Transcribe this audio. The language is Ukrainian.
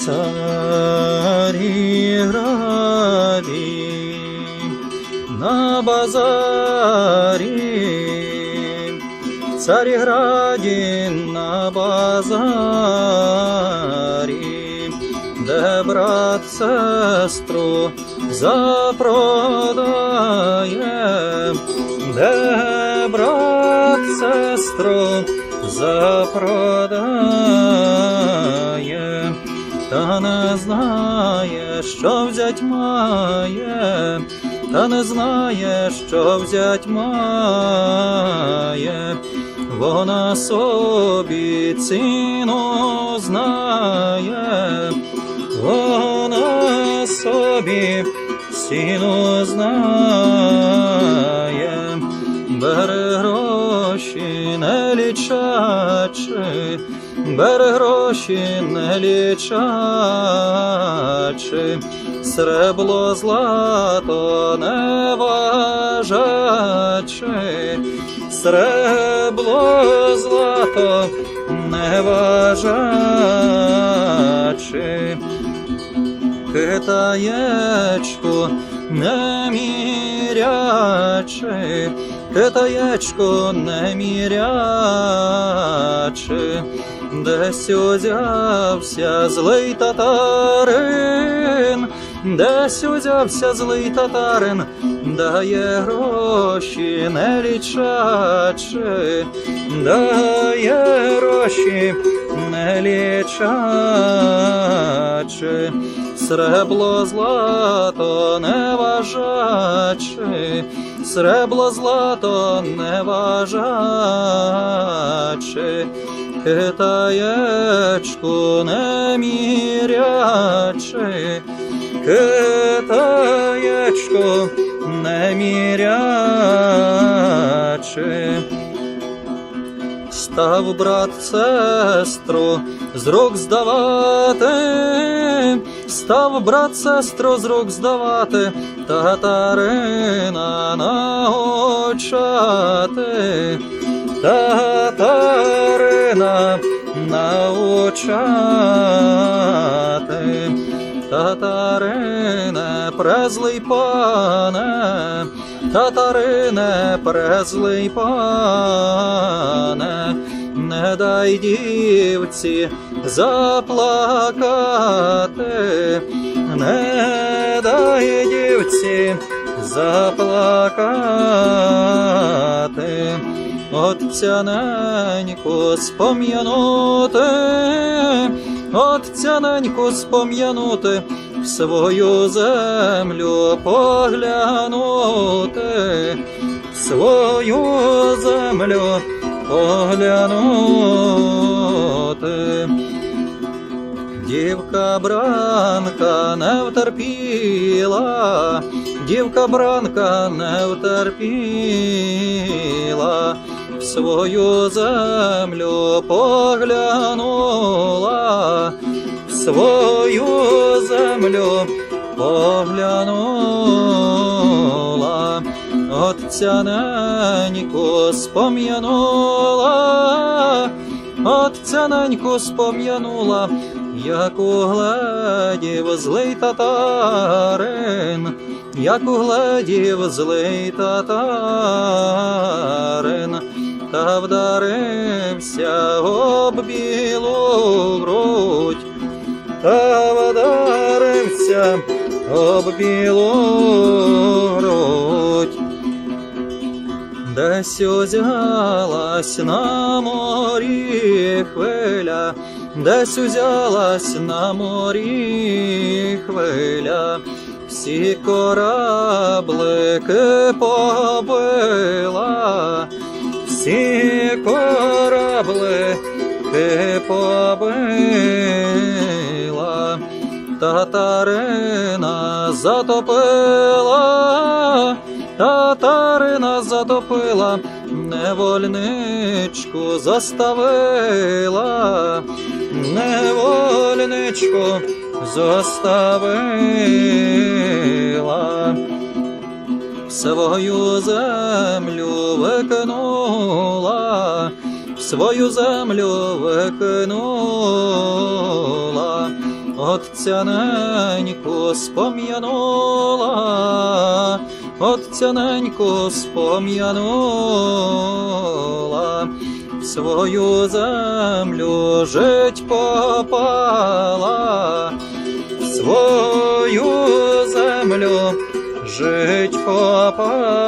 Царіграді, на базарі, в Царіграді на базарі, де брат сестру запродає, де брат сестру запродає, та не знає, що взять має, та не знає, що взять має, вона собі ціну знає, вона собі ціну знає, бере гроші не лічачи, бере гроші не лічачи, срібло злато не важачи, срібло злато не важачи, китаєчку не мірячи, китаєчку не мірячи, десь узявся злий татарин, десь узявся злий татарин, дає гроші не лічачи, дає гроші не лічачи, срібло злато не важачи, срібло злато не важачи, китаєчку не мірячи, китаєчку не мірячи. Став брат сестру з рук здавати, став брат сестру з рук здавати, татарина научати, татарина научати, татарине презлий пане, татарине презлий пане, не дай дівці заплакати, не дай дівці заплакати, отця неньку спом'янути, отця неньку спом'янути, в свою землю поглянути, в свою землю поглянути. Дівка бранка не втерпіла, дівка бранка не втерпіла, в свою землю поглянула, в свою землю поглянула, отця неньку спом'янула, отця неньку спом'янула, як угледів злий татарин, як угледів злий татарин, та вдарився об білу грудь, та вдарився об білу грудь. Десь узялась на морі хвиля, десь узялась на морі хвиля, всі кораблики побила, всі кораблики побила, татарина затопила, татарина затопила, невольничку заставила, невольничку заставила, в свою землю викинула, в свою землю викинула, Отця неньку спом'янула, Отця неньку спом'янула, в свою землю жить попала, в свою землю жить попала.